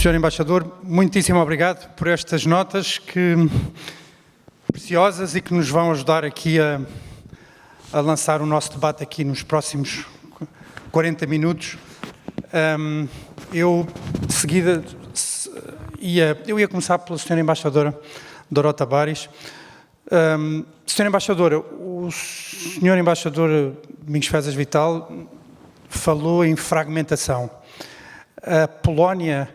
Senhor Embaixador, muitíssimo obrigado por estas notas preciosas e que nos vão ajudar aqui a lançar o nosso debate aqui nos próximos 40 minutos. Eu, de seguida, ia começar pela Senhora Embaixadora Dorota Baris. Senhora Embaixadora, o Senhor Embaixador Domingos Fezas Vital falou em fragmentação. A Polónia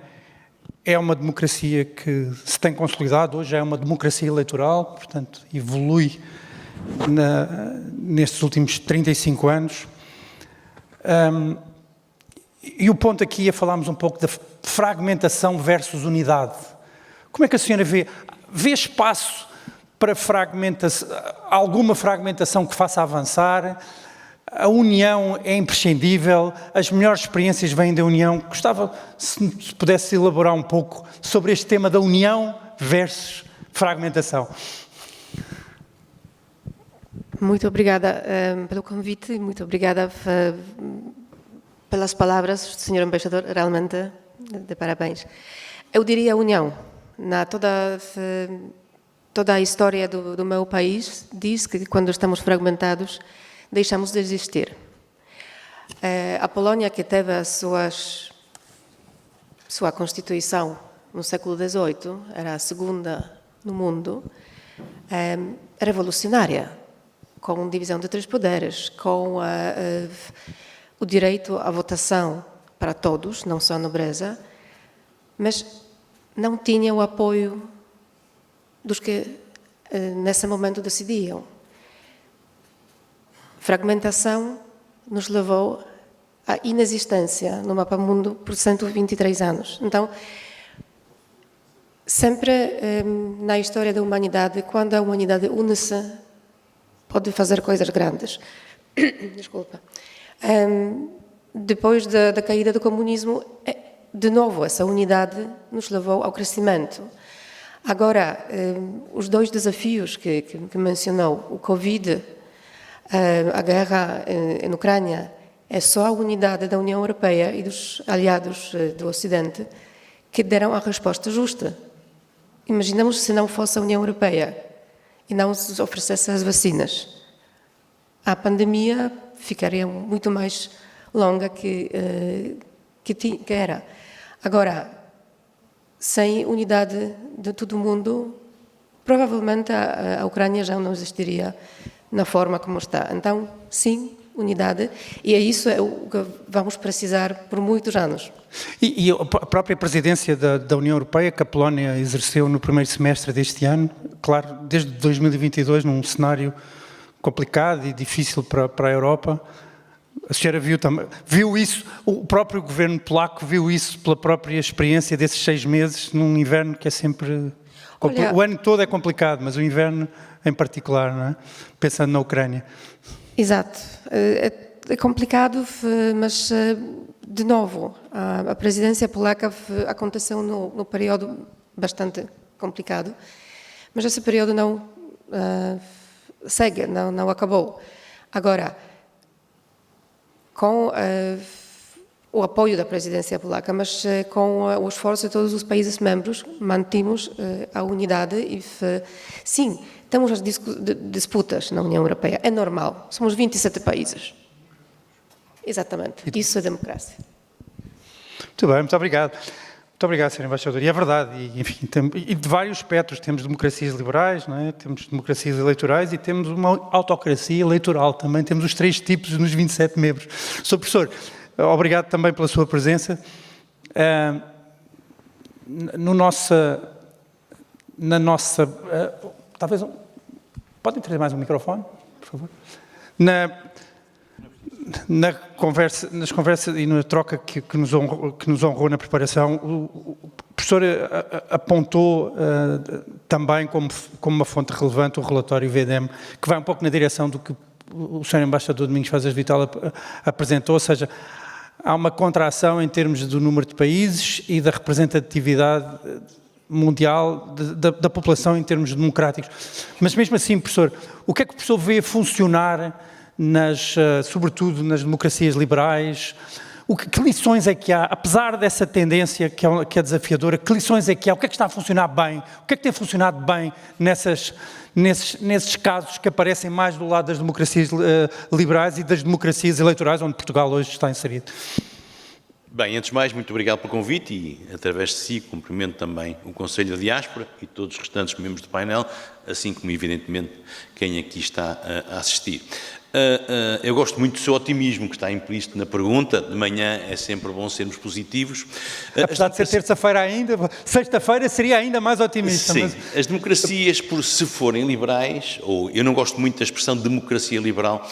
é uma democracia que se tem consolidado, hoje é uma democracia eleitoral, portanto, evolui nestes últimos 35 anos. E o ponto aqui é falarmos um pouco da fragmentação versus unidade. Como é que a senhora vê espaço para alguma fragmentação que faça avançar? A união é imprescindível, as melhores experiências vêm da união. Gostava, se pudesse elaborar um pouco sobre este tema da união versus fragmentação. Muito obrigada pelo convite e muito obrigada pelas palavras, Sr. Embaixador, realmente de parabéns. Eu diria união. Toda a história do meu país diz que quando estamos fragmentados, deixamos de existir. A Polónia, que teve sua Constituição no século XVIII, era a segunda no mundo, revolucionária, com divisão de 3 poderes, com o direito à votação para todos, não só a nobreza, mas não tinha o apoio dos que nesse momento decidiam. Fragmentação nos levou à inexistência no mapa mundo por 123 anos. Então, sempre na história da humanidade, quando a humanidade une-se, pode fazer coisas grandes. Desculpa. Depois da caída do comunismo, de novo, essa unidade nos levou ao crescimento. Agora, os 2 desafios que mencionou, o Covid, a guerra na Ucrânia, é só a unidade da União Europeia e dos aliados do Ocidente que deram a resposta justa. Imaginamos se não fosse a União Europeia e não nos oferecesse as vacinas. A pandemia ficaria muito mais longa que era. Agora, sem unidade de todo mundo, provavelmente a Ucrânia já não existiria na forma como está. Então, sim, unidade, e é isso o que vamos precisar por muitos anos. E a própria presidência da União Europeia, que a Polónia exerceu no primeiro semestre deste ano, claro, desde 2022, num cenário complicado e difícil para a Europa, a senhora viu isso, o próprio governo polaco viu isso pela própria experiência desses 6 meses, num inverno que é sempre... o ano todo é complicado, mas o inverno em particular, não é? Pensando na Ucrânia. Exato. É complicado, mas, de novo, a presidência polaca aconteceu no período bastante complicado, mas esse período não segue, não acabou. Agora, com o apoio da presidência polaca, mas com o esforço de todos os países membros, mantínhamos a unidade e, sim, temos as disputas na União Europeia, é normal, somos 27 países. Exatamente, isso é democracia. Muito bem, muito obrigado. Muito obrigado, Sr. Embaixador. E é verdade, enfim, e de vários espectros, temos democracias liberais, não é? Temos democracias eleitorais e temos uma autocracia eleitoral também, temos os 3 tipos nos 27 membros. Sr. Professor, obrigado também pela sua presença. Talvez, podem trazer mais um microfone, por favor? Nas conversas e na troca que nos honrou na preparação, o professor apontou também como uma fonte relevante o relatório VDM, que vai um pouco na direção do que o Sr. Embaixador Domingos Fezas Vital apresentou, ou seja, há uma contração em termos do número de países e da representatividade mundial da população em termos democráticos. Mas mesmo assim, professor, o que é que o professor vê funcionar, sobretudo nas democracias liberais? Que lições é que há, apesar dessa tendência que é desafiadora, que lições é que há? O que é que está a funcionar bem? O que é que tem funcionado bem nesses casos que aparecem mais do lado das democracias liberais e das democracias eleitorais, onde Portugal hoje está inserido? Bem, antes de mais, muito obrigado pelo convite e, através de si, cumprimento também o Conselho da Diáspora e todos os restantes membros do painel, assim como, evidentemente, quem aqui está a assistir. Eu gosto muito do seu otimismo que está implícito na pergunta. De manhã é sempre bom sermos positivos. Apesar de ser terça-feira ainda, sexta-feira seria ainda mais otimista. Sim, mas... as democracias, se forem liberais, ou eu não gosto muito da expressão democracia liberal,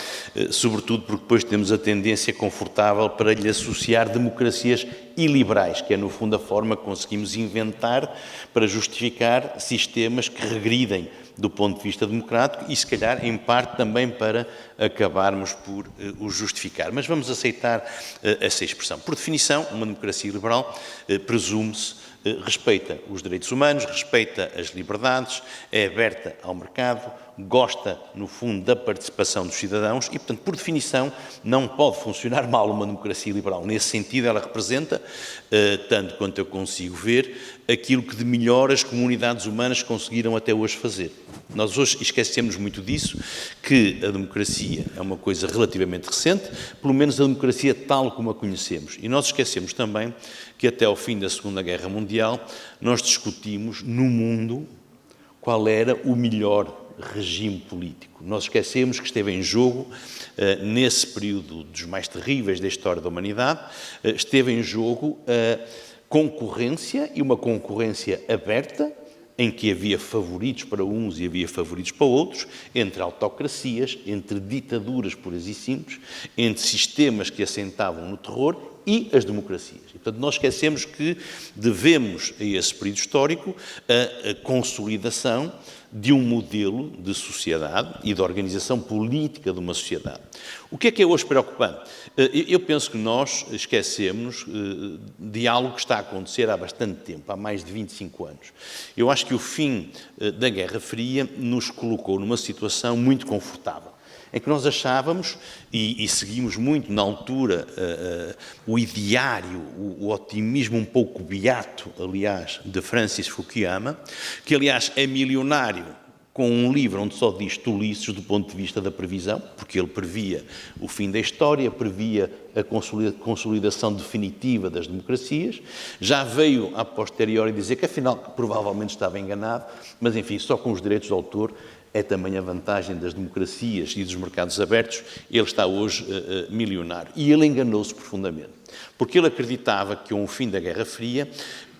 sobretudo porque depois temos a tendência confortável para lhe associar democracias iliberais, que é no fundo a forma que conseguimos inventar para justificar sistemas que regridem do ponto de vista democrático e, se calhar, em parte também para acabarmos por os justificar. Mas vamos aceitar essa expressão. Por definição, uma democracia liberal presume-se respeita os direitos humanos, respeita as liberdades, é aberta ao mercado, gosta, no fundo, da participação dos cidadãos e, portanto, por definição, não pode funcionar mal uma democracia liberal. Nesse sentido, ela representa, tanto quanto eu consigo ver, aquilo que de melhor as comunidades humanas conseguiram até hoje fazer. Nós hoje esquecemos muito disso, que a democracia é uma coisa relativamente recente, pelo menos a democracia tal como a conhecemos. E nós esquecemos também que até ao fim da Segunda Guerra Mundial nós discutimos no mundo qual era o melhor regime político. Nós esquecemos que esteve em jogo, nesse período dos mais terríveis da história da humanidade, esteve em jogo a concorrência, e uma concorrência aberta, em que havia favoritos para uns e havia favoritos para outros, entre autocracias, entre ditaduras puras e simples, entre sistemas que assentavam no terror e as democracias. E, portanto, nós esquecemos que devemos a esse período histórico a consolidação de um modelo de sociedade e de organização política de uma sociedade. O que é hoje preocupante? Eu penso que nós esquecemos de algo que está a acontecer há bastante tempo, há mais de 25 anos. Eu acho que o fim da Guerra Fria nos colocou numa situação muito confortável, em que nós achávamos, e seguimos muito na altura, o ideário, o otimismo um pouco beato, aliás, de Francis Fukuyama, que, aliás, é milionário com um livro onde só diz tolices do ponto de vista da previsão, porque ele previa o fim da história, previa a consolidação definitiva das democracias, já veio a posteriori dizer que, afinal, provavelmente estava enganado, mas, enfim, só com os direitos de autor é também a vantagem das democracias e dos mercados abertos, ele está hoje milionário. E ele enganou-se profundamente, porque ele acreditava que com o fim da Guerra Fria,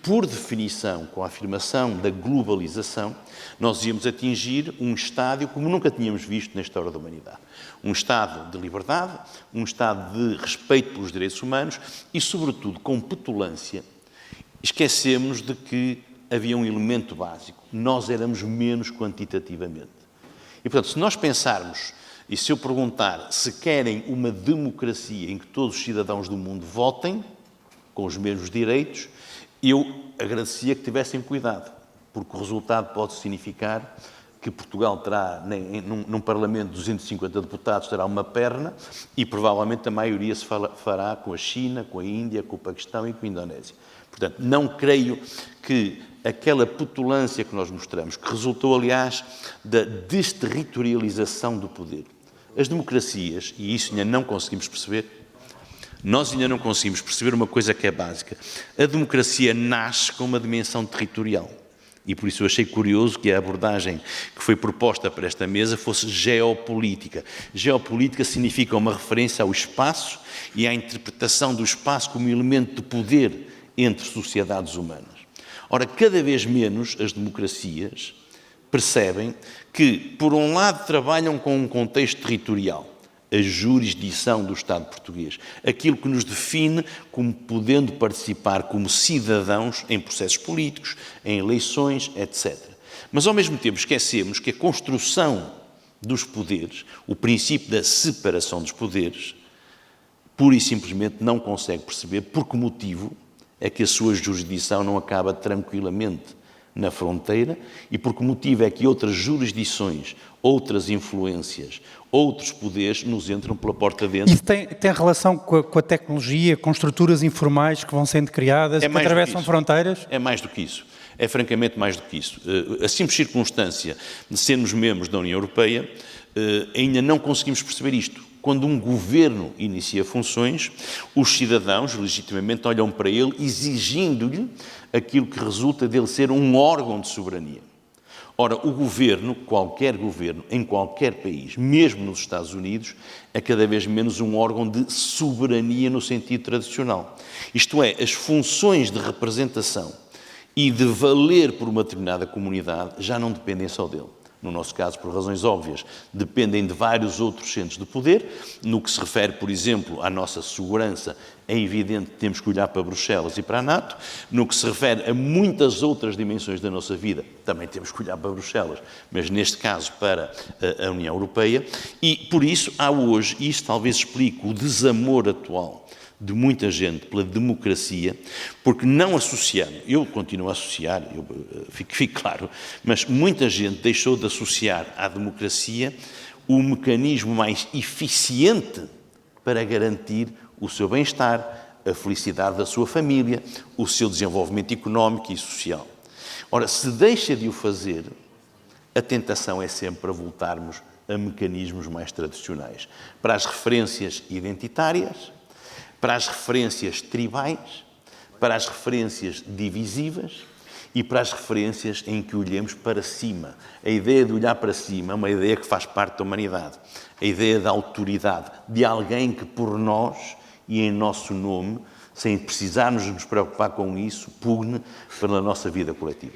por definição, com a afirmação da globalização, nós íamos atingir um estádio como nunca tínhamos visto na história da humanidade. Um estado de liberdade, um estado de respeito pelos direitos humanos e, sobretudo, com petulância, esquecemos de que havia um elemento básico. Nós éramos menos quantitativamente. E, portanto, se nós pensarmos, e se eu perguntar se querem uma democracia em que todos os cidadãos do mundo votem, com os mesmos direitos, eu agradecia que tivessem cuidado, porque o resultado pode significar que Portugal terá, num Parlamento de 250 deputados, terá uma perna e provavelmente a maioria se fará com a China, com a Índia, com o Paquistão e com a Indonésia. Portanto, não creio que aquela petulância que nós mostramos, que resultou, aliás, da desterritorialização do poder. As democracias, e isso ainda não conseguimos perceber, nós ainda não conseguimos perceber uma coisa que é básica. A democracia nasce com uma dimensão territorial. E por isso eu achei curioso que a abordagem que foi proposta para esta mesa fosse geopolítica. Geopolítica significa uma referência ao espaço e à interpretação do espaço como elemento de poder entre sociedades humanas. Ora, cada vez menos as democracias percebem que, por um lado, trabalham com um contexto territorial, a jurisdição do Estado português, aquilo que nos define como podendo participar como cidadãos em processos políticos, em eleições, etc. Mas, ao mesmo tempo, esquecemos que a construção dos poderes, o princípio da separação dos poderes, pura e simplesmente não consegue perceber por que motivo é que a sua jurisdição não acaba tranquilamente na fronteira e porque o motivo é que outras jurisdições, outras influências, outros poderes nos entram pela porta dentro. Isso tem relação com a tecnologia, com estruturas informais que vão sendo criadas, que atravessam fronteiras? É mais do que isso. É francamente mais do que isso. A simples circunstância de sermos membros da União Europeia, ainda não conseguimos perceber isto. Quando um governo inicia funções, os cidadãos legitimamente olham para ele exigindo-lhe aquilo que resulta dele ser um órgão de soberania. Ora, o governo, qualquer governo, em qualquer país, mesmo nos Estados Unidos, é cada vez menos um órgão de soberania no sentido tradicional. Isto é, as funções de representação e de valer por uma determinada comunidade já não dependem só dele. No nosso caso, por razões óbvias, dependem de vários outros centros de poder. No que se refere, por exemplo, à nossa segurança, é evidente que temos que olhar para Bruxelas e para a NATO. No que se refere a muitas outras dimensões da nossa vida, também temos que olhar para Bruxelas, mas neste caso para a União Europeia. E, por isso, há hoje, e isso talvez explique o desamor atual de muita gente pela democracia, porque não associando, eu continuo a associar, fique claro, mas muita gente deixou de associar à democracia o mecanismo mais eficiente para garantir o seu bem-estar, a felicidade da sua família, o seu desenvolvimento económico e social. Ora, se deixa de o fazer, a tentação é sempre para voltarmos a mecanismos mais tradicionais, para as referências identitárias, para as referências tribais, para as referências divisivas e para as referências em que olhemos para cima. A ideia de olhar para cima é uma ideia que faz parte da humanidade. A ideia da autoridade, de alguém que por nós e em nosso nome, sem precisarmos nos preocupar com isso, pugne pela nossa vida coletiva.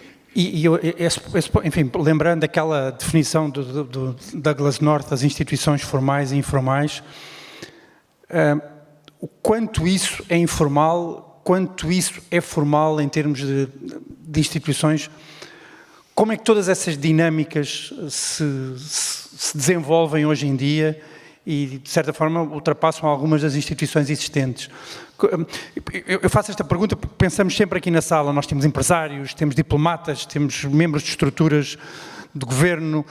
Enfim, lembrando aquela definição do Douglas North das instituições formais e informais, o quanto isso é informal, quanto isso é formal em termos de instituições, como é que todas essas dinâmicas se desenvolvem hoje em dia e, de certa forma, ultrapassam algumas das instituições existentes? Eu faço esta pergunta porque pensamos sempre aqui na sala, nós temos empresários, temos diplomatas, temos membros de estruturas de governo.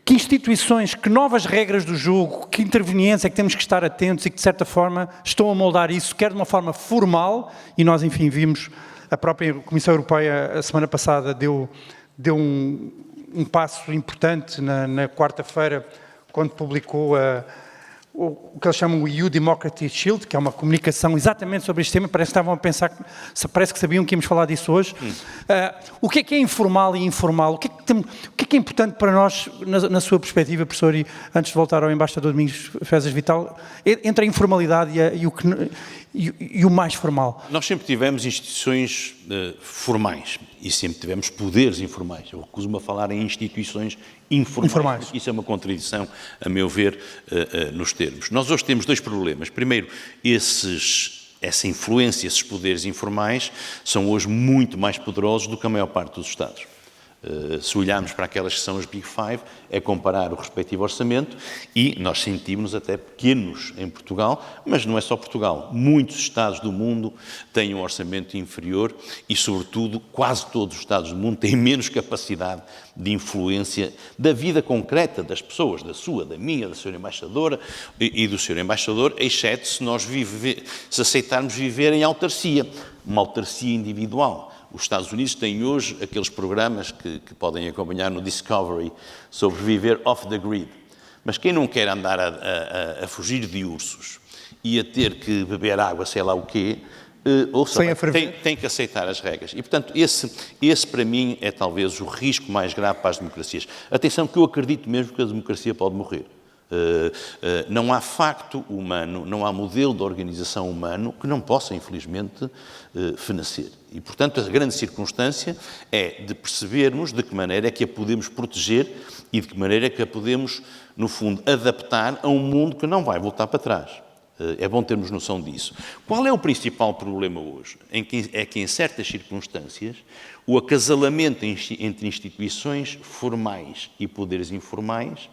Que instituições, que novas regras do jogo, que interveniência é que temos que estar atentos e que, de certa forma, estão a moldar isso, quer de uma forma formal, e nós, enfim, vimos, a própria Comissão Europeia, a semana passada, deu um passo importante na quarta-feira, quando publicou o que eles chamam o EU Democracy Shield, que é uma comunicação exatamente sobre este tema. Parece que estavam a pensar, parece que sabiam que íamos falar disso hoje. O que é informal e informal? O que é importante para nós, na sua perspectiva, professor, e antes de voltar ao embaixador Domingos Fezas Vital, entre a informalidade e o mais formal? Nós sempre tivemos instituições formais e sempre tivemos poderes informais. Eu recuso-me a falar em instituições informais. Isso é uma contradição, a meu ver, nos termos. Nós hoje temos dois problemas. Primeiro, essa influência, esses poderes informais, são hoje muito mais poderosos do que a maior parte dos Estados. Se olharmos para aquelas que são as Big Five, é comparar o respectivo orçamento e nós sentimos-nos até pequenos em Portugal, mas não é só Portugal. Muitos Estados do mundo têm um orçamento inferior e, sobretudo, quase todos os Estados do mundo têm menos capacidade de influência da vida concreta das pessoas, da sua, da minha, da senhora embaixadora e do senhor embaixador, exceto se aceitarmos viver em autarcia, uma autarcia individual. Os Estados Unidos têm hoje aqueles programas que podem acompanhar no Discovery sobre viver off the grid. Mas quem não quer andar a fugir de ursos e a ter que beber água, sei lá o quê, tem que aceitar as regras. E, portanto, esse para mim é talvez o risco mais grave para as democracias. Atenção que eu acredito mesmo que a democracia pode morrer. Não há facto humano, não há modelo de organização humano que não possa, infelizmente, fenecer. E, portanto, a grande circunstância é de percebermos de que maneira é que a podemos proteger e de que maneira é que a podemos, no fundo, adaptar a um mundo que não vai voltar para trás. É bom termos noção disso. Qual é o principal problema hoje? É que, em certas circunstâncias, o acasalamento entre instituições formais e poderes informais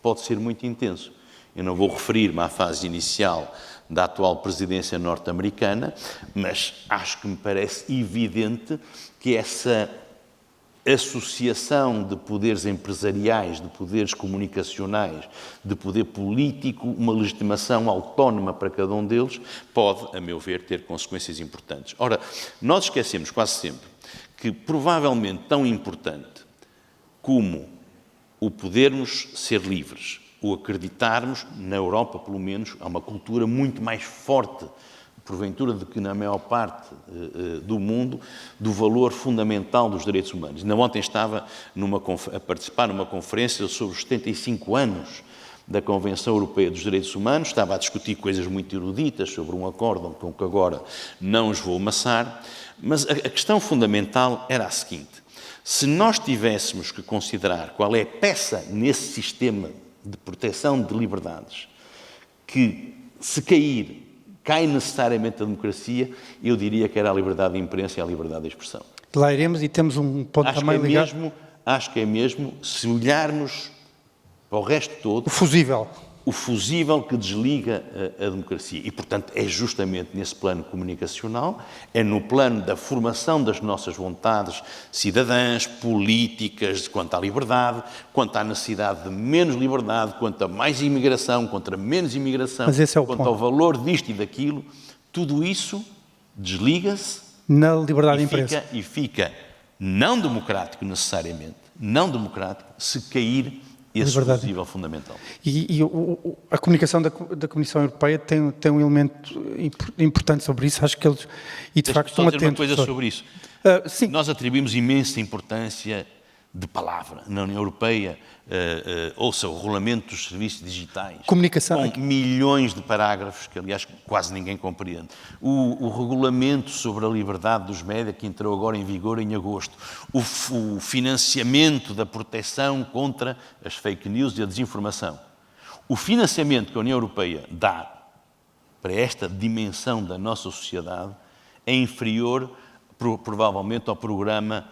pode ser muito intenso. Eu não vou referir-me à fase inicial da atual presidência norte-americana, mas acho que me parece evidente que essa associação de poderes empresariais, de poderes comunicacionais, de poder político, uma legitimação autónoma para cada um deles, pode, a meu ver, ter consequências importantes. Ora, nós esquecemos quase sempre que, provavelmente tão importante como o podermos ser livres, o acreditarmos, na Europa pelo menos, há uma cultura muito mais forte, porventura, do que na maior parte do mundo, do valor fundamental dos direitos humanos. Ainda ontem estava a participar numa conferência sobre os 75 anos da Convenção Europeia dos Direitos Humanos, estava a discutir coisas muito eruditas sobre um acórdão com que agora não os vou amassar, mas a questão fundamental era a seguinte: se nós tivéssemos que considerar qual é a peça nesse sistema de proteção de liberdades que, se cair, cai necessariamente a democracia, eu diria que era a liberdade de imprensa e a liberdade de expressão. Lá iremos e temos um ponto também ligado. Acho que é mesmo, se olharmos para o resto todo, o fusível que desliga a democracia. E, portanto, é justamente nesse plano comunicacional, é no plano da formação das nossas vontades cidadãs, políticas, quanto à liberdade, quanto à necessidade de menos liberdade, quanto a mais imigração, quanto a menos imigração, quanto ao valor disto e daquilo, tudo isso desliga-se na liberdade de imprensa. E fica não democrático necessariamente, não democrático, se cair esse fusível fundamental. E a comunicação da Comissão Europeia tem um elemento importante sobre isso. Acho que eles, e de facto, estão atentos. Uma coisa sobre isso. Sim. Nós atribuímos imensa importância de palavra na União Europeia, ouça o regulamento dos serviços digitais, comunicação, com milhões de parágrafos, que aliás quase ninguém compreende. O regulamento sobre a liberdade dos média, que entrou agora em vigor em agosto. O financiamento da proteção contra as fake news e a desinformação. O financiamento que a União Europeia dá para esta dimensão da nossa sociedade é inferior, provavelmente, ao programa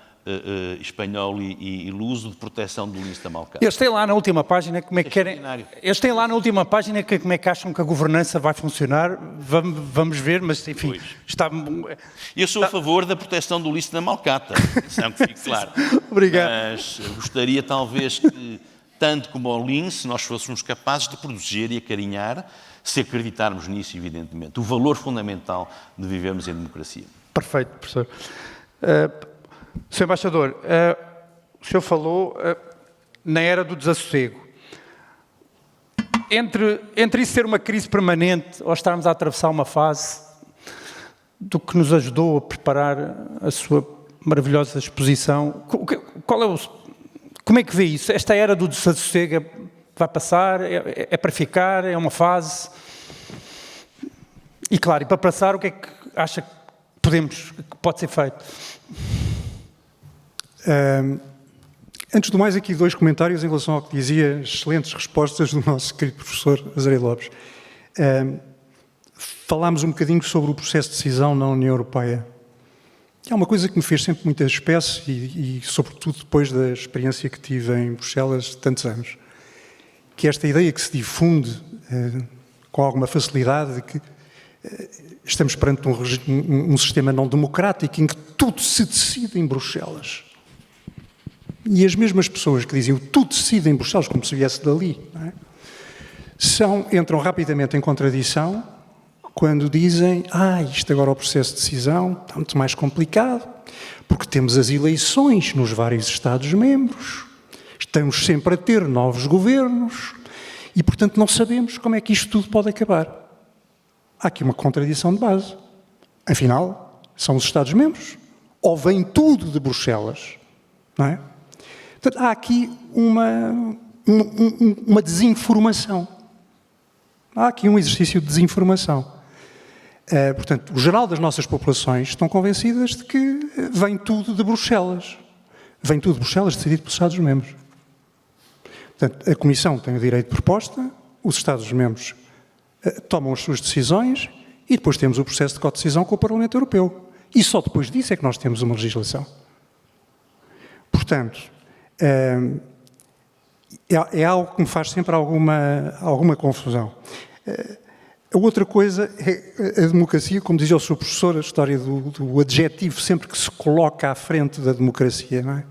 espanhol e luso de proteção do lince da Malcata. Eles têm lá na última página como é que querem. Eles têm lá na última página como é que acham que a governança vai funcionar. Vamos ver, mas enfim, está. Eu sou a favor da proteção do lince da Malcata, que fique claro. Obrigado. Mas gostaria talvez que, tanto como ao lince, nós fôssemos capazes de proteger e acarinhar, se acreditarmos nisso, evidentemente, o valor fundamental de vivermos em democracia. Perfeito, professor. Sr. Embaixador, o senhor falou na era do desassossego. Entre isso ser uma crise permanente ou estarmos a atravessar uma fase do que nos ajudou a preparar a sua maravilhosa exposição, como é que vê isso? Esta era do desassossego vai passar? É para ficar? É uma fase? E claro, e para passar, o que é que acha que pode ser feito? Antes de mais, aqui 2 comentários em relação ao que dizia, excelentes respostas do nosso querido professor Azeredo Lopes. Falámos um bocadinho sobre o processo de decisão na União Europeia. É uma coisa que me fez sempre muita espécie e sobretudo depois da experiência que tive em Bruxelas tantos anos, que esta ideia que se difunde com alguma facilidade de que estamos perante um sistema não democrático em que tudo se decide em Bruxelas. E as mesmas pessoas que diziam tudo se decide em Bruxelas, como se viesse dali, não é? Entram rapidamente em contradição quando dizem isto agora é o processo de decisão está muito mais complicado, porque temos as eleições nos vários Estados-membros, estamos sempre a ter novos governos e, portanto, não sabemos como é que isto tudo pode acabar. Há aqui uma contradição de base. Afinal, são os Estados-membros ou vem tudo de Bruxelas, não é? Portanto, há aqui uma desinformação. Há aqui um exercício de desinformação. Portanto, o geral das nossas populações estão convencidas de que vem tudo de Bruxelas. Vem tudo de Bruxelas, decidido pelos Estados-membros. Portanto, a Comissão tem o direito de proposta, os Estados-membros tomam as suas decisões e depois temos o processo de codecisão com o Parlamento Europeu. E só depois disso é que nós temos uma legislação. Portanto, é algo que me faz sempre alguma confusão. A outra coisa é a democracia, como dizia o seu professor, a história do adjetivo sempre que se coloca à frente da democracia, não é?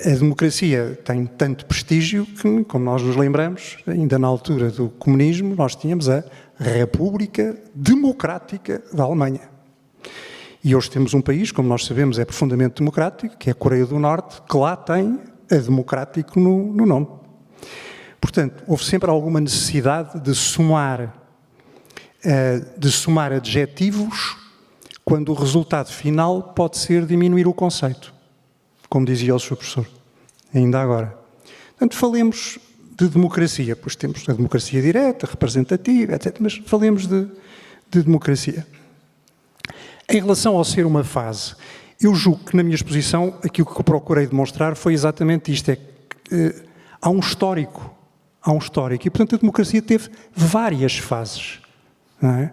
A democracia tem tanto prestígio que, como nós nos lembramos, ainda na altura do comunismo, nós tínhamos a República Democrática da Alemanha. E hoje temos um país, como nós sabemos, é profundamente democrático, que é a Coreia do Norte, que lá tem a democrático no nome. Portanto, houve sempre alguma necessidade de somar adjetivos quando o resultado final pode ser diminuir o conceito, como dizia o seu professor, ainda agora. Portanto, falemos de democracia, pois temos a democracia direta, representativa, etc., mas falemos de democracia. Em relação ao ser uma fase, eu julgo que na minha exposição aquilo que eu procurei demonstrar foi exatamente isto, é que há um histórico, e portanto a democracia teve várias fases, não é?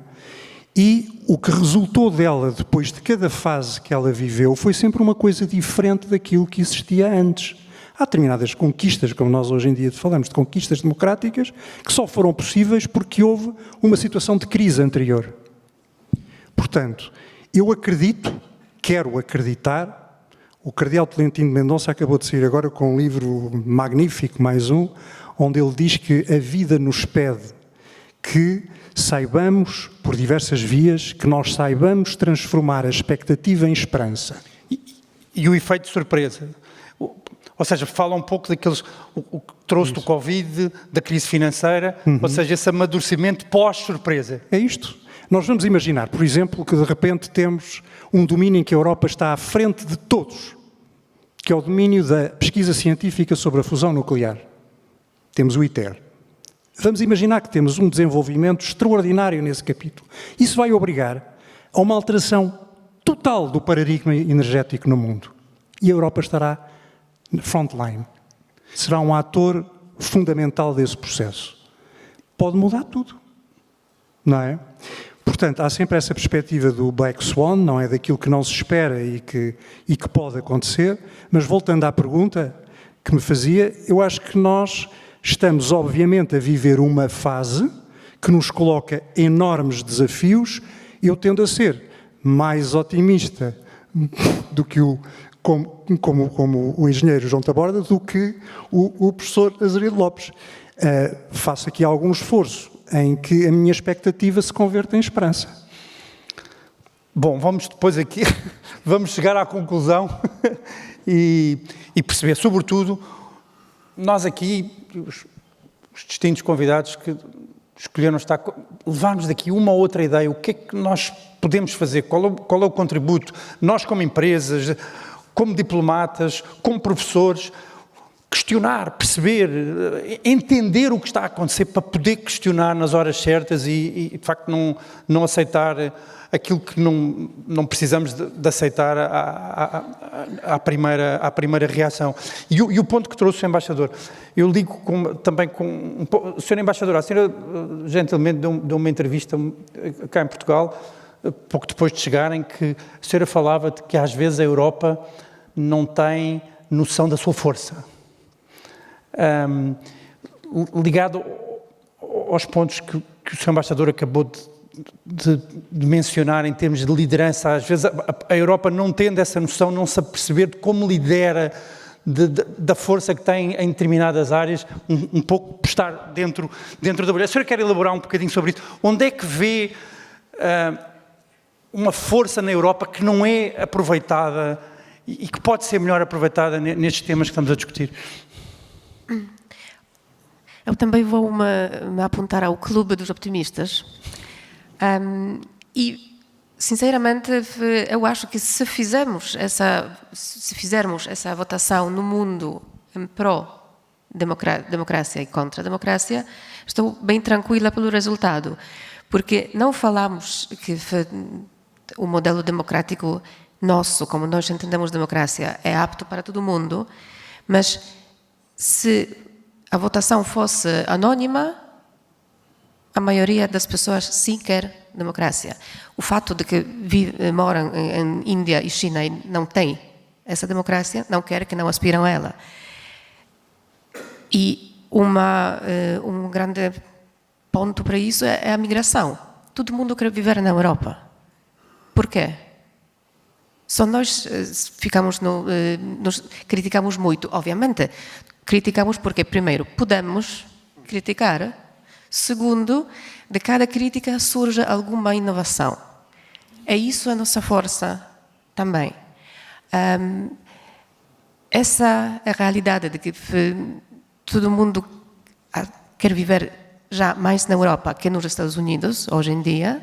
E o que resultou dela, depois de cada fase que ela viveu, foi sempre uma coisa diferente daquilo que existia antes. Há determinadas conquistas, como nós hoje em dia falamos de conquistas democráticas, que só foram possíveis porque houve uma situação de crise anterior. Portanto, eu acredito, quero acreditar, o cardeal Tolentino de Mendonça acabou de sair agora com um livro magnífico, mais um, onde ele diz que a vida nos pede que saibamos, por diversas vias, que nós saibamos transformar a expectativa em esperança. E o efeito de surpresa. Ou seja, fala um pouco daqueles, o que trouxe do Covid, da crise financeira, ou seja, esse amadurecimento pós-surpresa. É isto. Nós vamos imaginar, por exemplo, que de repente temos um domínio em que a Europa está à frente de todos, que é o domínio da pesquisa científica sobre a fusão nuclear. Temos o ITER. Vamos imaginar que temos um desenvolvimento extraordinário nesse capítulo. Isso vai obrigar a uma alteração total do paradigma energético no mundo. E a Europa estará frontline. Será um ator fundamental desse processo. Pode mudar tudo, não é? Portanto, há sempre essa perspectiva do Black Swan, não é? Daquilo que não se espera e que pode acontecer. Mas voltando à pergunta que me fazia, eu acho que nós estamos, obviamente, a viver uma fase que nos coloca enormes desafios. Eu tendo a ser mais otimista do que como o engenheiro João Taborda, do que o professor Azeredo Lopes. Faço aqui algum esforço em que a minha expectativa se converta em esperança. Bom, vamos depois aqui, vamos chegar à conclusão e perceber, sobretudo, nós aqui, os distintos convidados que escolheram estar, levarmos daqui uma ou outra ideia, o que é que nós podemos fazer, qual é o contributo, nós como empresas, como diplomatas, como professores, questionar, perceber, entender o que está a acontecer para poder questionar nas horas certas e de facto não aceitar aquilo que não precisamos de aceitar à primeira reação. E o ponto que trouxe o embaixador, eu ligo também com... O senhor embaixador, a senhora gentilmente deu uma entrevista cá em Portugal, pouco depois de chegarem, que a senhora falava de que às vezes a Europa não tem noção da sua força. Ligado aos pontos que o Sr. Embaixador acabou de mencionar em termos de liderança, às vezes a Europa não tendo essa noção, não sabe perceber de como lidera, da força que tem em determinadas áreas, um pouco por estar dentro da bolha. A senhora quer elaborar um bocadinho sobre isso? Onde é que vê uma força na Europa que não é aproveitada e que pode ser melhor aproveitada nestes temas que estamos a discutir? Eu também vou me apontar ao Clube dos Optimistas. E, sinceramente, eu acho que se fizermos essa votação no mundo em pró-democracia e contra a democracia, estou bem tranquila pelo resultado. Porque não falamos que o modelo democrático nosso, como nós entendemos democracia, é apto para todo mundo, mas se a votação fosse anônima, a maioria das pessoas sim quer democracia. O fato de que moram em Índia e China e não têm essa democracia, não quer que não aspiram a ela. E um grande ponto para isso é a migração. Todo mundo quer viver na Europa. Por quê? Só nós nos criticamos muito. Obviamente, criticamos porque, primeiro, podemos criticar. Segundo, de cada crítica surge alguma inovação. É isso a nossa força também. Essa é a realidade de que todo mundo quer viver já mais na Europa que nos Estados Unidos, hoje em dia,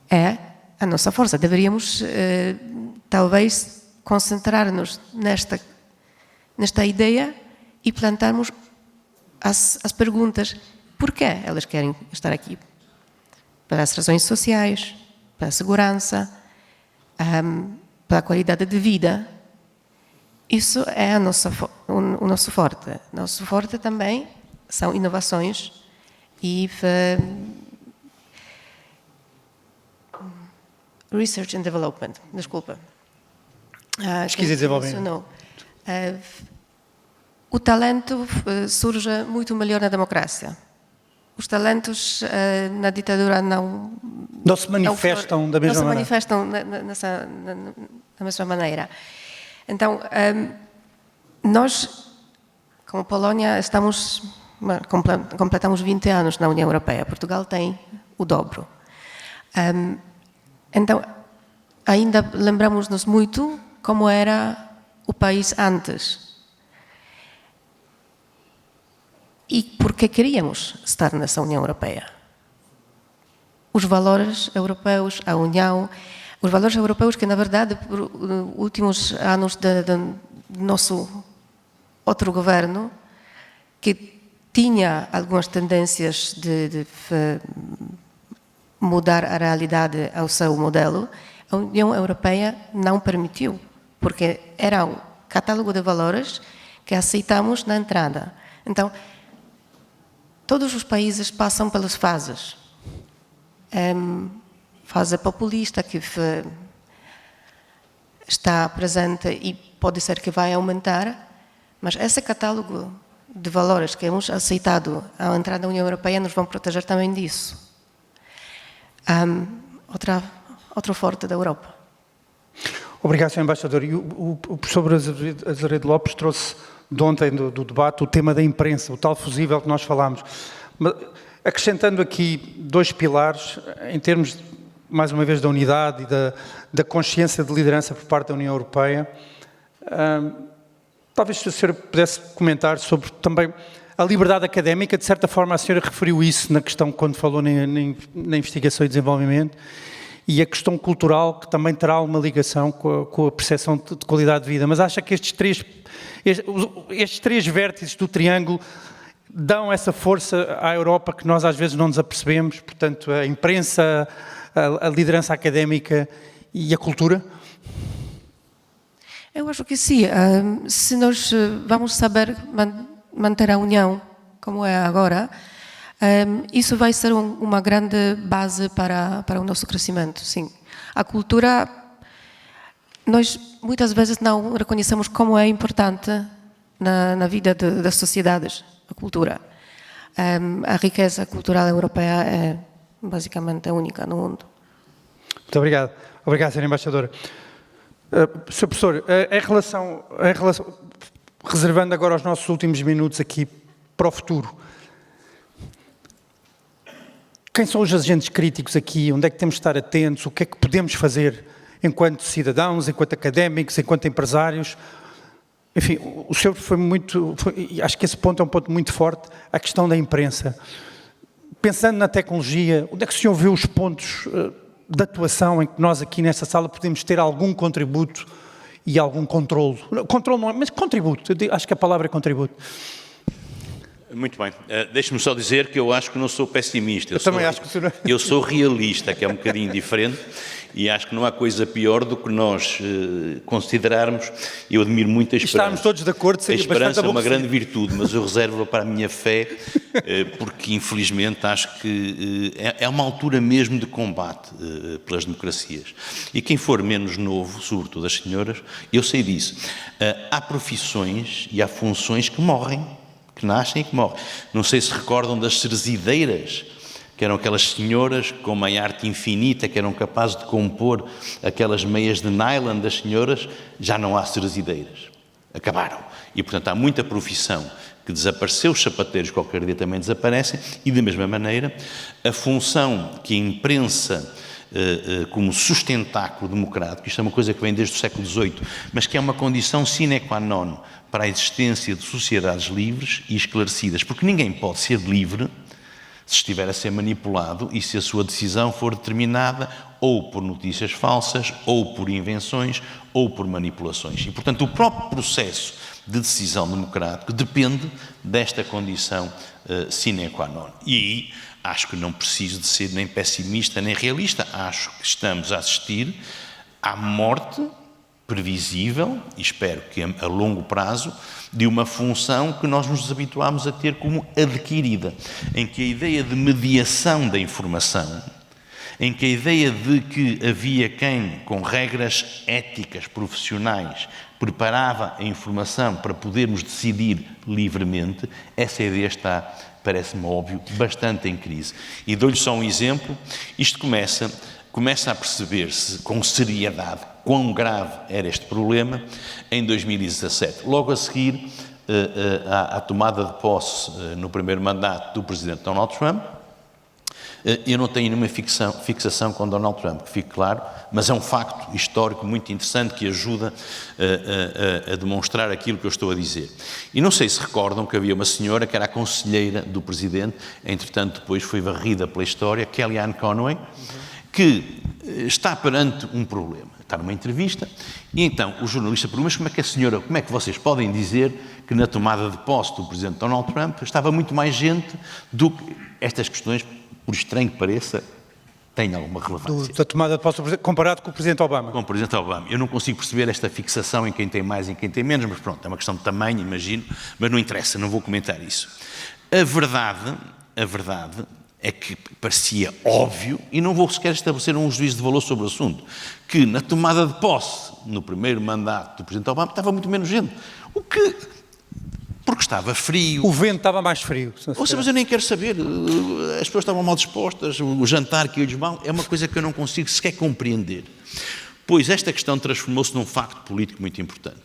é a nossa força. Deveríamos, talvez, concentrar-nos nesta ideia e plantarmos as perguntas: por que elas querem estar aqui? Para as razões sociais, para a segurança, para a qualidade de vida. Isso é o nosso forte. Nosso forte também são inovações e research and development. Desculpa. Pesquisa e desenvolvimento. O talento surge muito melhor na democracia. Os talentos na ditadura não se manifestam da mesma maneira. Não se manifestam da mesma maneira. Então, nós, como Polónia, completamos 20 anos na União Europeia. Portugal tem o dobro. Então, ainda lembramos-nos muito como era o país antes. E por que queríamos estar nessa União Europeia? Os valores europeus, a União, os valores europeus que, na verdade, por últimos anos do nosso outro governo, que tinha algumas tendências de mudar a realidade ao seu modelo, a União Europeia não permitiu, porque era um catálogo de valores que aceitamos na entrada. Então, todos os países passam pelas fases. Fase populista, que está presente e pode ser que vai aumentar, mas esse catálogo de valores que hemos aceitado ao entrar na União Europeia nos vão proteger também disso. Outro forte da Europa. Obrigado, Sr. Embaixador. E o professor Azeredo Lopes trouxe de ontem do debate o tema da imprensa, o tal fusível que nós falámos. Mas, acrescentando aqui dois pilares, em termos, mais uma vez, da unidade e da consciência de liderança por parte da União Europeia, talvez se a senhora pudesse comentar sobre também a liberdade académica. De certa forma, a senhora referiu isso na questão quando falou na investigação e desenvolvimento, e a questão cultural, que também terá uma ligação com a percepção de qualidade de vida. Mas acha que estes três vértices do triângulo dão essa força à Europa que nós às vezes não nos apercebemos? Portanto, a imprensa, a liderança académica e a cultura? Eu acho que sim. Se nós vamos saber manter a união como é agora, isso vai ser uma grande base para o nosso crescimento, sim. A cultura, nós muitas vezes não reconhecemos como é importante na vida das sociedades, a cultura. A riqueza cultural europeia é basicamente única no mundo. Muito obrigado. Obrigado, Sra. Embaixadora. Sr. Professor, em relação, reservando agora os nossos últimos minutos aqui para o futuro, quem são os agentes críticos aqui? Onde é que temos de estar atentos? O que é que podemos fazer enquanto cidadãos, enquanto académicos, enquanto empresários? Enfim, o senhor acho que esse ponto é um ponto muito forte, a questão da imprensa. Pensando na tecnologia, onde é que o senhor vê os pontos de atuação em que nós aqui nesta sala podemos ter algum contributo e algum controlo? Controlo não é, mas contributo, acho que a palavra é contributo. Muito bem. Deixe-me só dizer que eu acho que não sou pessimista. Também acho que o senhor... Eu sou realista, que é um bocadinho diferente, e acho que não há coisa pior do que nós considerarmos. Eu admiro muito a esperança. Estarmos todos de acordo, seria bastante aborrecido. A esperança é uma aborrecido. grande virtude, mas eu reservo-a para a minha fé, porque infelizmente acho que é uma altura mesmo de combate pelas democracias. E quem for menos novo, sobretudo as senhoras, eu sei disso. Há profissões e há funções que morrem que nascem e que morrem. Não sei se recordam das cerzideiras, que eram aquelas senhoras com uma arte infinita, que eram capazes de compor aquelas meias de nylon das senhoras. Já não há cerzideiras. Acabaram. E, portanto, há muita profissão que desapareceu, os sapateiros qualquer dia também desaparecem, e, da mesma maneira, a função que a imprensa, como sustentáculo democrático, isto é uma coisa que vem desde o século XVIII, mas que é uma condição sine qua non para a existência de sociedades livres e esclarecidas, porque ninguém pode ser livre se estiver a ser manipulado e se a sua decisão for determinada ou por notícias falsas, ou por invenções, ou por manipulações. E, portanto, o próprio processo de decisão democrático depende desta condição sine qua non. E aí acho que não preciso de ser nem pessimista nem realista. Acho que estamos a assistir à morte previsível, e espero que a longo prazo, de uma função que nós nos habituámos a ter como adquirida, em que a ideia de mediação da informação, em que a ideia de que havia quem, com regras éticas, profissionais, preparava a informação para podermos decidir livremente, essa ideia está, parece-me óbvio, bastante em crise. E dou-lhe só um exemplo. Isto começa a perceber-se com seriedade quão grave era este problema em 2017. Logo a seguir à tomada de posse no primeiro mandato do presidente Donald Trump. Eu não tenho nenhuma fixação com Donald Trump, que fique claro, mas é um facto histórico muito interessante que ajuda a demonstrar aquilo que eu estou a dizer. E não sei se recordam que havia uma senhora que era a conselheira do presidente, entretanto depois foi varrida pela história, Kellyanne Conway, que está perante um problema. Está numa entrevista e então o jornalista pergunta: mas como é que vocês podem dizer que na tomada de posse do presidente Donald Trump estava muito mais gente do que estas questões, por estranho que pareça, têm alguma relevância? Da tomada de posse comparado com o presidente Obama. Com o presidente Obama. Eu não consigo perceber esta fixação em quem tem mais e em quem tem menos, mas pronto, é uma questão de tamanho, imagino, mas não interessa, não vou comentar isso. A verdade é que parecia óbvio, e não vou sequer estabelecer um juízo de valor sobre o assunto, que na tomada de posse, no primeiro mandato do presidente Obama, estava muito menos gente. Porque estava frio. O vento estava mais frio. Ouça, mas eu nem quero saber. As pessoas estavam mal dispostas, o jantar que ia-lhes mal, é uma coisa que eu não consigo sequer compreender. Pois esta questão transformou-se num facto político muito importante.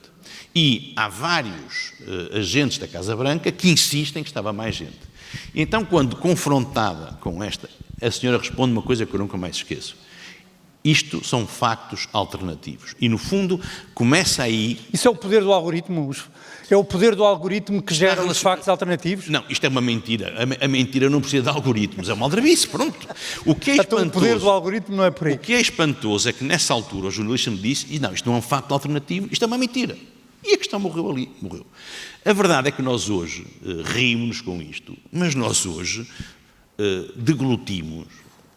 E há vários agentes da Casa Branca que insistem que estava mais gente. E então, quando confrontada com esta, a senhora responde uma coisa que eu nunca mais esqueço. Isto são factos alternativos. E, no fundo, começa aí... Isso é o poder do algoritmo? É o poder do algoritmo que gera os factos alternativos? Não, isto é uma mentira. A mentira não precisa de algoritmos, é uma aldrabice, pronto. O que é então, o poder do algoritmo não é por aí. O que é espantoso é que, nessa altura, o jornalista me disse: não, isto não é um facto alternativo, isto é uma mentira. E a questão morreu ali, morreu. A verdade é que nós hoje rimos com isto, mas nós hoje deglutimos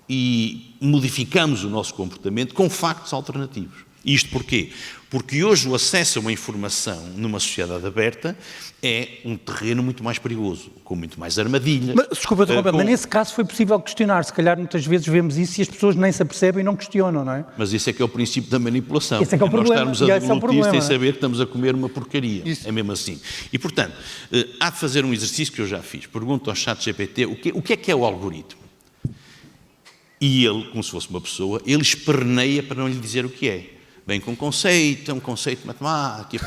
e modificamos o nosso comportamento com factos alternativos. Isto porquê? Porque hoje o acesso a uma informação numa sociedade aberta é um terreno muito mais perigoso, com muito mais armadilhas. Mas, desculpa, mas nesse caso foi possível questionar. Se calhar muitas vezes vemos isso e as pessoas nem se apercebem e não questionam, não é? Mas esse é que é o princípio da manipulação. Esse é que é o problema. Nós estarmos a deglutir sem saber que estamos a comer uma porcaria. Isso. É mesmo assim. E, portanto, há de fazer um exercício que eu já fiz. Pergunto ao ChatGPT o que é o algoritmo. E ele, como se fosse uma pessoa, ele esperneia para não lhe dizer o que é. Bem, com conceito, é um conceito matemático,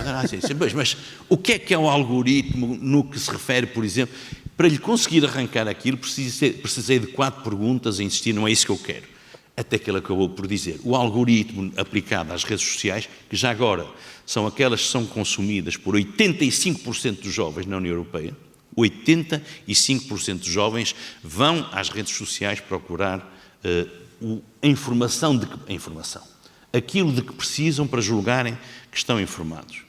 mas o que é o algoritmo no que se refere, por exemplo? Para lhe conseguir arrancar aquilo, precisei de 4 perguntas a insistir, não é isso que eu quero. Até que ele acabou por dizer: o algoritmo aplicado às redes sociais, que já agora são aquelas que são consumidas por 85% dos jovens na União Europeia, 85% dos jovens vão às redes sociais procurar a informação, aquilo de que precisam para julgarem que estão informados.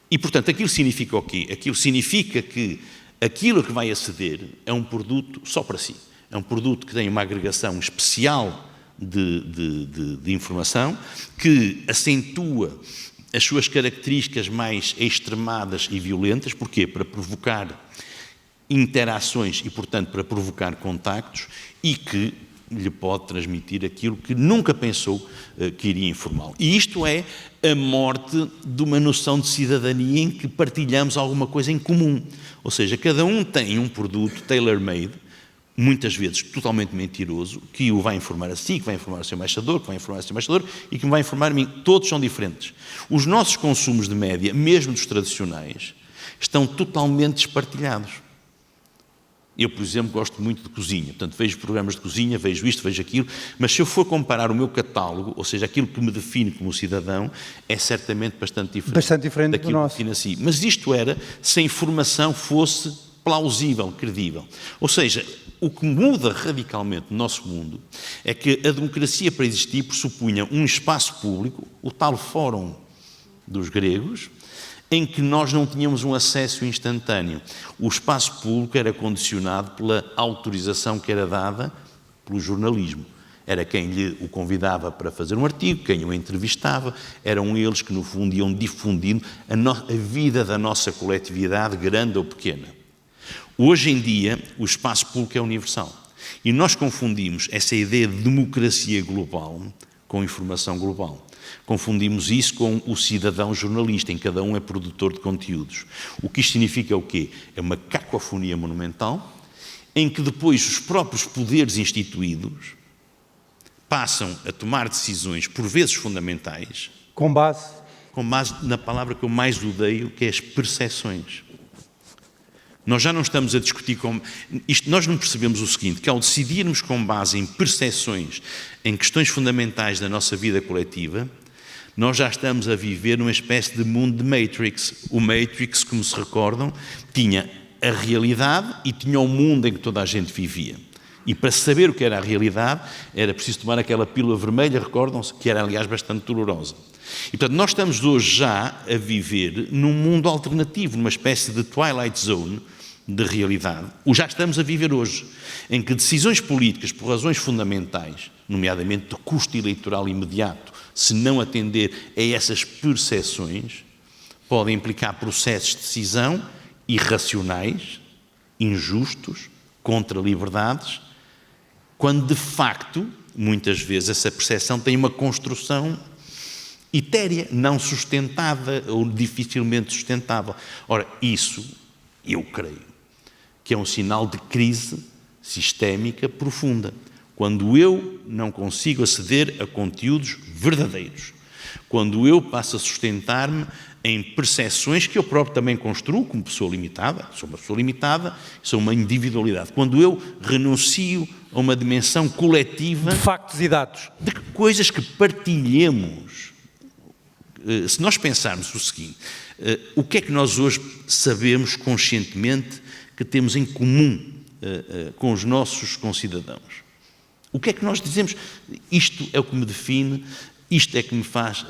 E, portanto, aquilo significa o quê? Aquilo significa que aquilo a que vai aceder é um produto só para si. É um produto que tem uma agregação especial de informação, que acentua as suas características mais extremadas e violentas. Porquê? Para provocar interações e, portanto, para provocar contactos, e que lhe pode transmitir aquilo que nunca pensou que iria informá-lo. E isto é a morte de uma noção de cidadania em que partilhamos alguma coisa em comum. Ou seja, cada um tem um produto tailor-made, muitas vezes totalmente mentiroso, que o vai informar a si, que vai informar o seu embaixador, que vai informar o seu embaixador e que me vai informar a mim. Todos são diferentes. Os nossos consumos de média, mesmo dos tradicionais, estão totalmente espartilhados. Eu, por exemplo, gosto muito de cozinha, portanto, vejo programas de cozinha, vejo isto, vejo aquilo, mas se eu for comparar o meu catálogo, ou seja, aquilo que me define como cidadão, é certamente bastante diferente do nosso. que define a si. Mas isto era se a informação fosse plausível, credível. Ou seja, o que muda radicalmente no nosso mundo é que a democracia, para existir, pressupunha um espaço público, o tal fórum dos gregos, em que nós não tínhamos um acesso instantâneo. O espaço público era condicionado pela autorização que era dada pelo jornalismo. Era quem lhe o convidava para fazer um artigo, quem o entrevistava, eram eles que, no fundo, iam difundindo a vida da nossa coletividade, grande ou pequena. Hoje em dia, o espaço público é universal. E nós confundimos essa ideia de democracia global com informação global. Confundimos isso com o cidadão jornalista, em que cada um é produtor de conteúdos. O que isto significa é o quê? É uma cacofonia monumental, em que depois os próprios poderes instituídos passam a tomar decisões, por vezes fundamentais, Com base na palavra que eu mais odeio, que é as percepções. Nós já não estamos a discutir nós não percebemos o seguinte, que ao decidirmos com base em percepções, em questões fundamentais da nossa vida coletiva, nós já estamos a viver numa espécie de mundo de Matrix. O Matrix, como se recordam, tinha a realidade e tinha o mundo em que toda a gente vivia. E para saber o que era a realidade, era preciso tomar aquela pílula vermelha, recordam-se, que era, aliás, bastante dolorosa. E, portanto, nós estamos hoje já a viver num mundo alternativo, numa espécie de Twilight Zone de realidade. O já estamos a viver hoje, em que decisões políticas, por razões fundamentais, nomeadamente de custo eleitoral imediato, se não atender a essas percepções, podem implicar processos de decisão irracionais, injustos, contra liberdades, quando de facto, muitas vezes, essa percepção tem uma construção etérea, não sustentada ou dificilmente sustentável. Ora, isso, eu creio, que é um sinal de crise sistémica profunda. Quando eu não consigo aceder a conteúdos verdadeiros, quando eu passo a sustentar-me em percepções que eu próprio também construo como pessoa limitada, sou uma pessoa limitada, sou uma individualidade, quando eu renuncio a uma dimensão coletiva de factos e dados, de coisas que partilhemos. Se nós pensarmos o seguinte, o que é que nós hoje sabemos conscientemente que temos em comum com os nossos concidadãos? O que é que nós dizemos? Isto é o que me define, isto é que me faz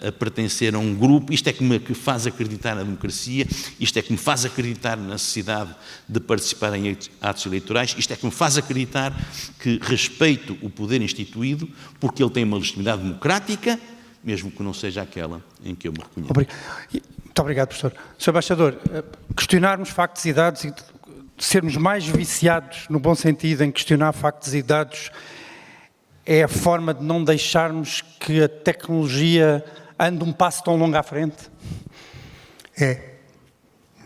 a pertencer a um grupo, isto é que me faz acreditar na democracia, isto é que me faz acreditar na necessidade de participar em atos eleitorais, isto é que me faz acreditar que respeito o poder instituído porque ele tem uma legitimidade democrática, mesmo que não seja aquela em que eu me reconheço. Muito obrigado, professor. Sr. Embaixador, questionarmos factos e dados e sermos mais viciados, no bom sentido, em questionar factos e dados, é a forma de não deixarmos que a tecnologia ande um passo tão longo à frente? É,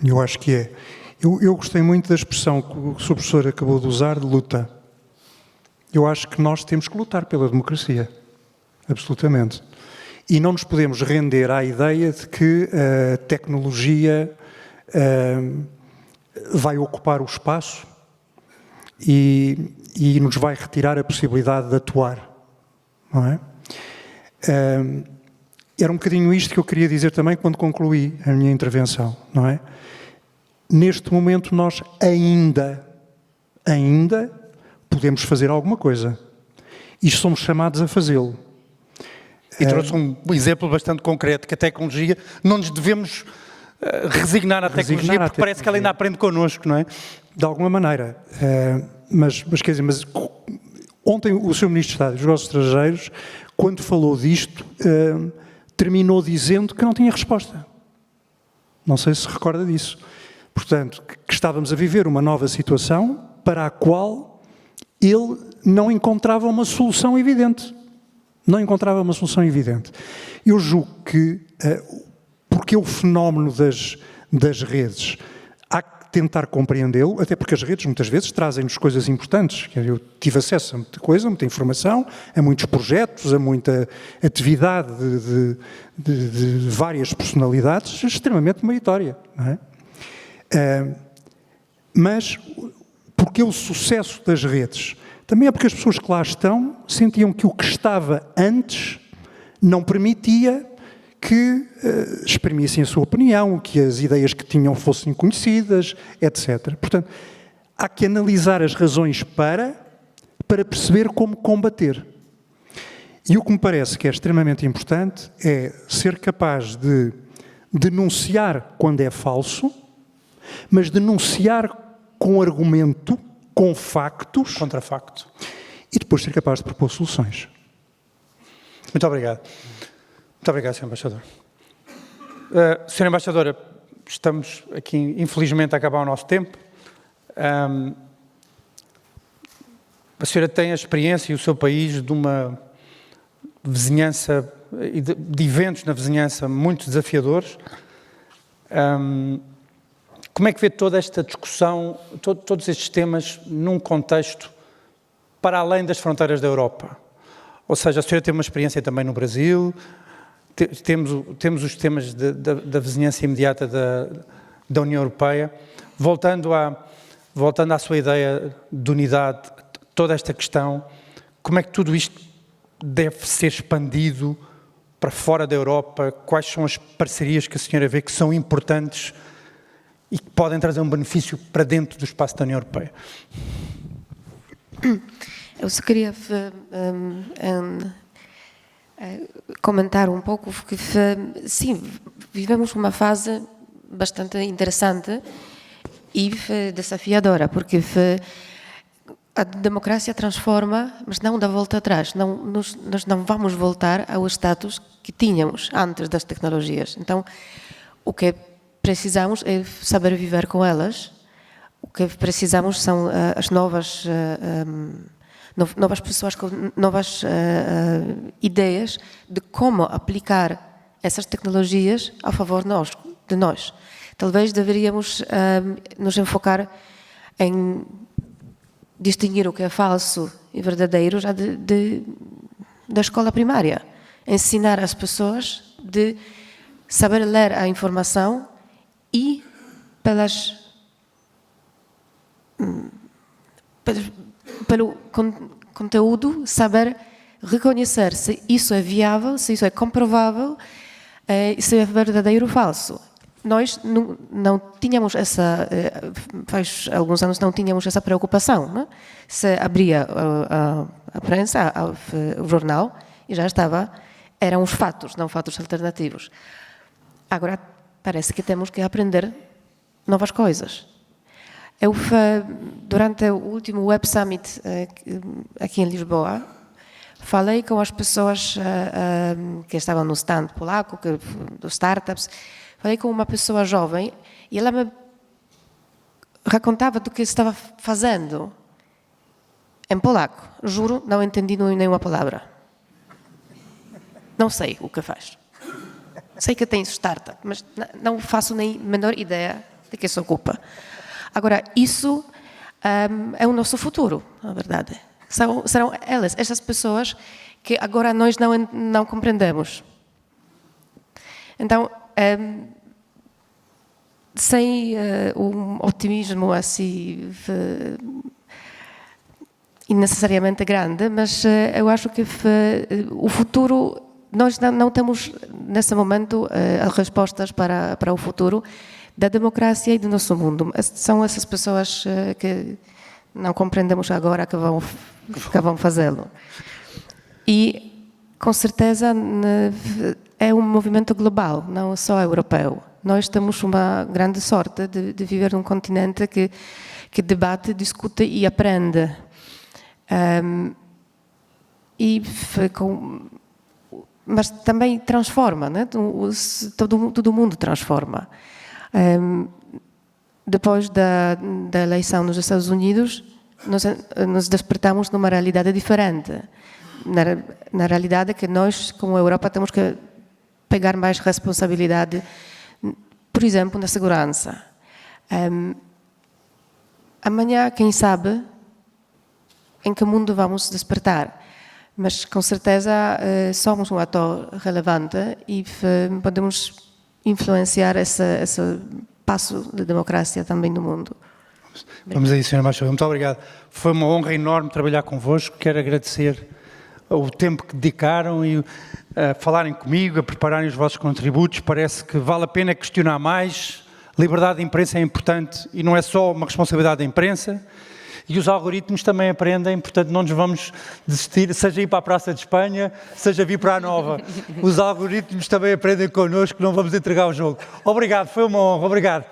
eu acho que é. Eu gostei muito da expressão que o Sr. Professor acabou de usar, de luta. Eu acho que nós temos que lutar pela democracia, absolutamente. E não nos podemos render à ideia de que a tecnologia vai ocupar o espaço e nos vai retirar a possibilidade de atuar, não é? Era um bocadinho isto que eu queria dizer também quando concluí a minha intervenção, não é? Neste momento nós ainda podemos fazer alguma coisa e somos chamados a fazê-lo. E trouxe um exemplo bastante concreto, que a tecnologia, não nos devemos resignar à tecnologia, porque parece que ela ainda aprende connosco, não é? De alguma maneira. Mas quer dizer, ontem o Sr. Ministro de Estado dos Negócios Estrangeiros, quando falou disto, terminou dizendo que não tinha resposta. Não sei se recorda disso. Portanto, que estávamos a viver uma nova situação para a qual ele não encontrava uma solução evidente. Não encontrava uma solução evidente. Eu julgo que, porque o fenómeno das redes, há que tentar compreendê-lo, até porque as redes muitas vezes trazem-nos coisas importantes. Eu tive acesso a muita coisa, a muita informação, a muitos projetos, a muita atividade de várias personalidades extremamente meritória, não é? Mas porque o sucesso das redes também é porque as pessoas que lá estão sentiam que o que estava antes não permitia que exprimissem a sua opinião, que as ideias que tinham fossem conhecidas, etc. Portanto, há que analisar as razões para perceber como combater. E o que me parece que é extremamente importante é ser capaz de denunciar quando é falso, mas denunciar com argumento, com factos. Contra facto. E depois ser capaz de propor soluções. Muito obrigado. Muito obrigado, Sr. Embaixador. Sra. Embaixadora, estamos aqui, infelizmente, a acabar o nosso tempo. A senhora tem a experiência e o seu país de uma vizinhança, e de eventos na vizinhança muito desafiadores. Como é que vê toda esta discussão, todos estes temas, num contexto para além das fronteiras da Europa? Ou seja, a senhora tem uma experiência também no Brasil, temos os temas da vizinhança imediata da União Europeia. Voltando à sua ideia de unidade, toda esta questão, como é que tudo isto deve ser expandido para fora da Europa? Quais são as parcerias que a senhora vê que são importantes e que podem trazer um benefício para dentro do espaço da União Europeia? Eu só queria comentar um pouco que, sim, vivemos uma fase bastante interessante e desafiadora, porque a democracia transforma, mas não dá volta atrás. Nós não vamos voltar ao status que tínhamos antes das tecnologias. Então, o que precisamos é saber viver com elas. O que precisamos são as novas pessoas com novas ideias de como aplicar essas tecnologias a favor de nós. Talvez deveríamos nos enfocar em distinguir o que é falso e verdadeiro já da escola primária. Ensinar as pessoas de saber ler a informação e pelo conteúdo, saber reconhecer se isso é viável, se isso é comprovável, se é verdadeiro ou falso. Nós não tínhamos faz alguns anos não tínhamos essa preocupação, né? Se abria a prensa, o jornal, e já eram os fatos, não fatos alternativos. Agora, parece que temos que aprender novas coisas. Eu, durante o último Web Summit aqui em Lisboa, falei com as pessoas que estavam no stand polaco, dos startups. Falei com uma pessoa jovem e ela me racontava do que estava fazendo em polaco. Juro, não entendi nenhuma palavra. Não sei o que faz. Sei que tem startup, mas não faço nem a menor ideia de que se ocupa. Agora, isso é o nosso futuro, na verdade. Serão elas, essas pessoas que agora nós não compreendemos. Então, sem um otimismo assim innecessariamente grande, mas eu acho que o futuro, nós não temos nesse momento as respostas para o futuro da democracia e do nosso mundo. São essas pessoas que não compreendemos agora que vão fazê-lo. E, com certeza, é um movimento global, não só europeu. Nós temos uma grande sorte de viver num continente que debate, discute e aprende. Mas também transforma, né? Todo mundo transforma. Depois da eleição nos Estados Unidos, nos despertamos numa realidade diferente. Na realidade que nós, como Europa, temos que pegar mais responsabilidade, por exemplo, na segurança. Amanhã, quem sabe, em que mundo vamos despertar. Mas, com certeza, somos um ator relevante e podemos influenciar esse passo de democracia também no mundo. Vamos a isso, Sra. Embaixadora. Muito obrigado. Foi uma honra enorme trabalhar convosco. Quero agradecer o tempo que dedicaram e a falarem comigo, a prepararem os vossos contributos. Parece que vale a pena questionar mais. Liberdade de imprensa é importante e não é só uma responsabilidade da imprensa. E os algoritmos também aprendem, portanto não nos vamos desistir, seja ir para a Praça de Espanha, seja vir para a Nova. Os algoritmos também aprendem connosco, não vamos entregar o jogo. Obrigado, foi uma honra, obrigado.